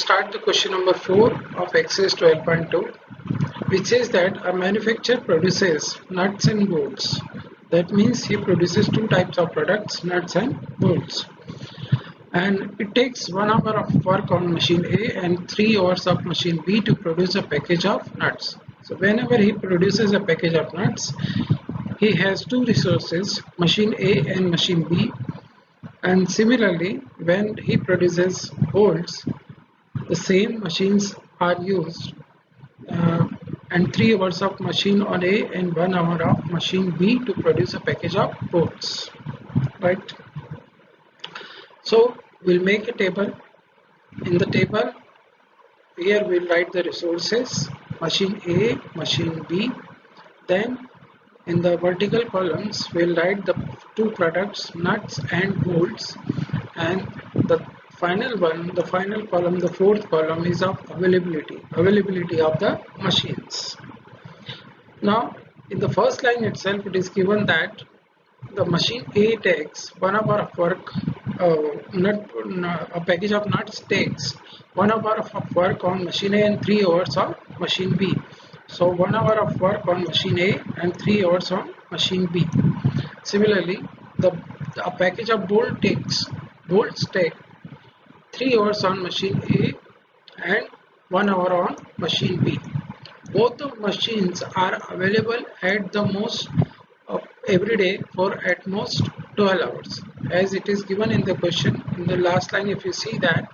start the question number 4 of exercise 12.2, which says that a manufacturer produces nuts and bolts. That means he produces two types of products, nuts and bolts. And it takes 1 hour of work on machine A and 3 hours of machine B to produce a package of nuts. So whenever he produces a package of nuts, he has two resources, machine A and machine B. And similarly, when he produces bolts, the same machines are used and 3 hours of machine on A and 1 hour of machine B to produce a package of bolts, right? So we'll make a table. In the table, here we'll write the resources, machine A, machine B. Then in the vertical columns, we'll write the two products, nuts and bolts, and the final column, the fourth column is of availability of the machines. Now, in the first line itself, it is given that the machine A takes 1 hour of work, a package of nuts takes 1 hour of work on machine A and 3 hours on machine B. So 1 hour of work on machine A and 3 hours on machine B. Similarly, a package of bolts take 3 hours on machine A and 1 hour on machine B. Both the machines are available at the most every day for at most 12 hours, as it is given in the question. In the last line, if you see that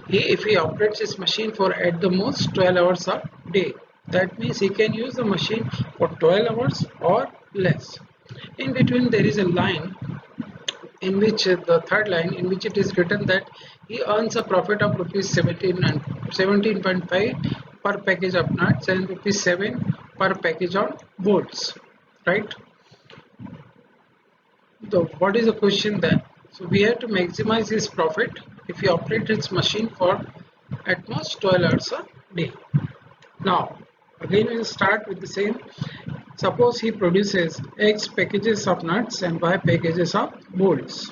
if he operates his machine for at the most 12 hours a day, that means he can use the machine for 12 hours or less. In between there is a line in which the third line in which it is written that he earns a profit of rupees 17.5 per package of nuts and rupees 7 per package of bolts, right? What is the question then? So we have to maximize his profit if he operates his machine for at most 12 hours a day. Now again we will start with the same. Suppose he produces X packages of nuts and Y packages of bolts.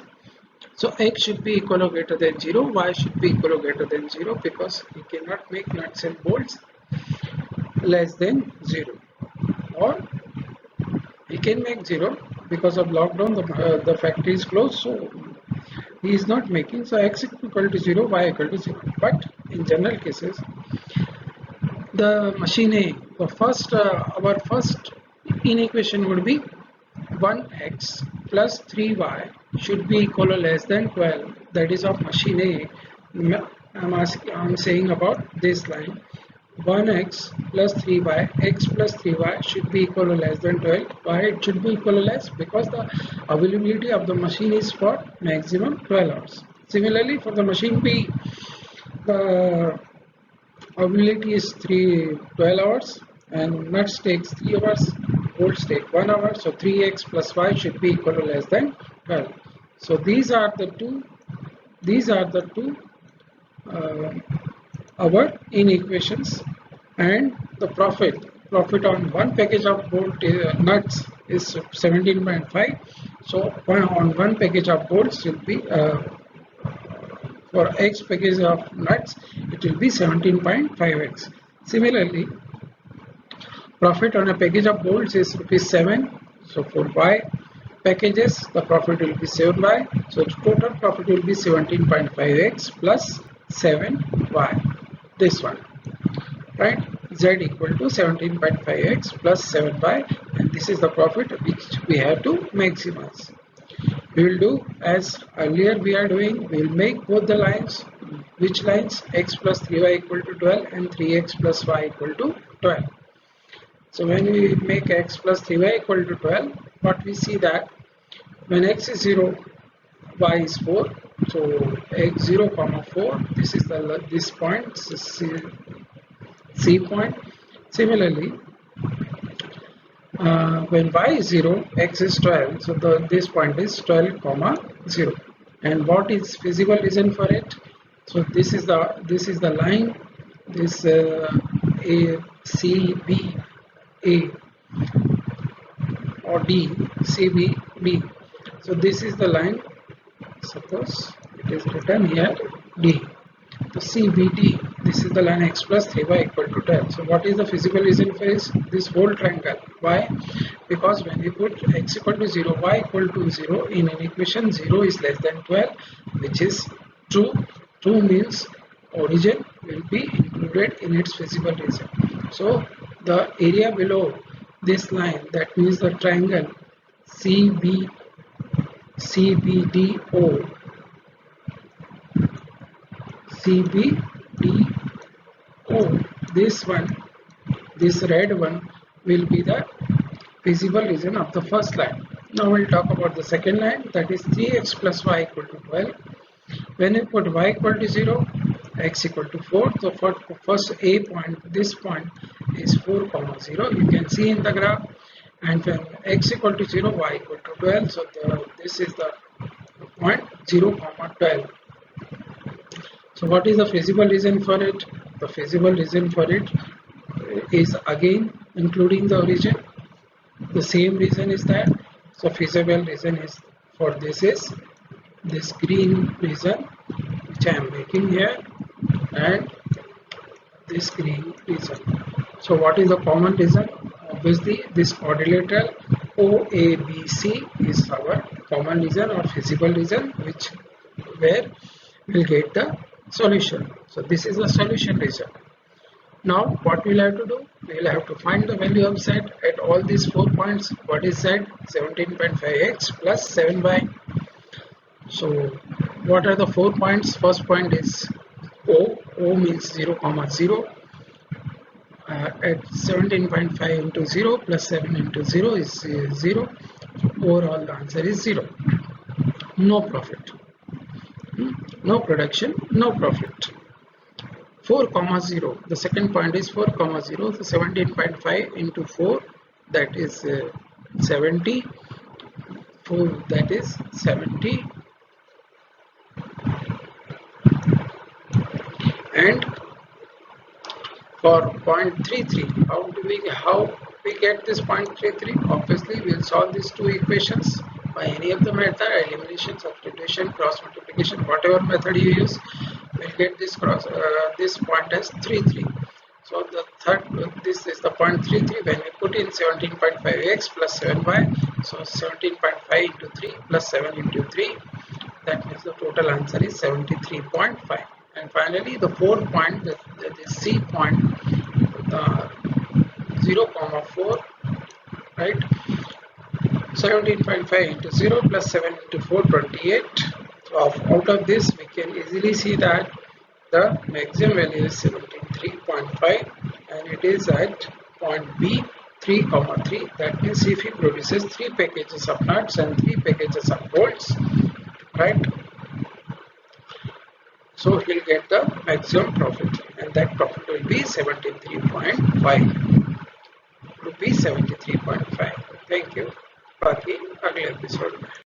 So X should be equal or greater than 0, Y should be equal or greater than 0, because he cannot make nuts and bolts less than 0, or he can make 0 because of lockdown, the factory is closed, so he is not making. So X equal to 0, Y equal to 0. But in general cases, the machine A, our first inequation would be 1x plus 3y should be equal or less than 12. That is of machine A. I'm saying about this line. 1x plus 3y, x plus 3y should be equal or less than 12. Why it should be equal or less? Because the availability of the machine is for maximum 12 hours. Similarly, for the machine B, the availability is 12 hours and nuts takes 3 hours, bolts take 1 hour, so 3x plus y should be equal to less than 12. So these are the two our inequations, and the profit on one package of nuts is 17.5. so on one package of bolts will be for X package of nuts, it will be 17.5x. Similarly, profit on a package of bolts is rupees 7. So for Y packages, the profit will be 7y. So total profit will be 17.5x plus 7y. This one, right? Z equal to 17.5x plus 7y, and this is the profit which we have to maximize. We will do as earlier we are doing. We will make both the lines. Which lines? X plus 3y equal to 12 and 3x plus y equal to 12. So when we make x plus 3y equal to 12, what we see that when x is 0, y is 4. So x 0 comma 4. This is this point, C point. Similarly, when y is 0, x is 12, so this point is 12 comma 0. And what is feasible reason for it? So this is the line, this A, C, B, A, or D, C, B, D. So this is the line. Suppose it is written here D. the CBD, this is the line x plus 3y equal to 12. So what is the feasible reason for this whole triangle? Why? Because when we put x equal to 0, y equal to 0 in an equation, 0 is less than 12, which is true. True means origin will be included in its feasible reason. So the area below this line, that means the triangle CBDO, this one, this red one will be the feasible reason of the first line. Now we'll talk about the second line, that is 3x plus y equal to 12. When we put y equal to 0, x equal to 4, so for first a point, this point is 4 comma 0, you can see in the graph. And when x equal to 0, y equal to 12, so this is the point 0 comma 12. So what is the feasible reason for it? The feasible reason for it is again including the origin. The same reason is that. So feasible reason is for this is this green reason which I am making here, and this green reason. So what is the common reason? Obviously this quadrilateral OABC is our common reason or feasible reason, where we'll get the solution. So this is the solution reason. Now what we'll have to do? We'll have to find the value of z at all these 4 points. What is z? 17.5x plus 7y. So what are the 4 points? First point is O. O means 0 comma 0. At 17.5 into 0 plus 7 into 0 is 0. Overall the answer is 0. No profit. No production, no profit. 4 comma 0, the second point is 4 comma 0, so 17.5 into 4, that is 70, 4, that is 70, and for 0.33, how we get this 0.33? Obviously we will solve these two equations by any of the method, elimination, substitution, cross multiplication, whatever method you use, we'll get this this point as 33. So the third, this is the 0.33 when we put in 17.5x plus 7y. So 17.5 into 3 plus 7 into 3, that means the total answer is 73.5. And finally the fourth point, the C point, 0 comma 4, right? 17.5 into 0 plus 7 into 4, 28. So out of this we can easily see that the maximum value is 73.5 and it is at point B 3 comma 3. That means if he produces 3 packages of nuts and 3 packages of bolts, right? So he'll get the maximum profit, and that profit will be 73.5 rupees 73.5. Thank you. बाकी अगले episode में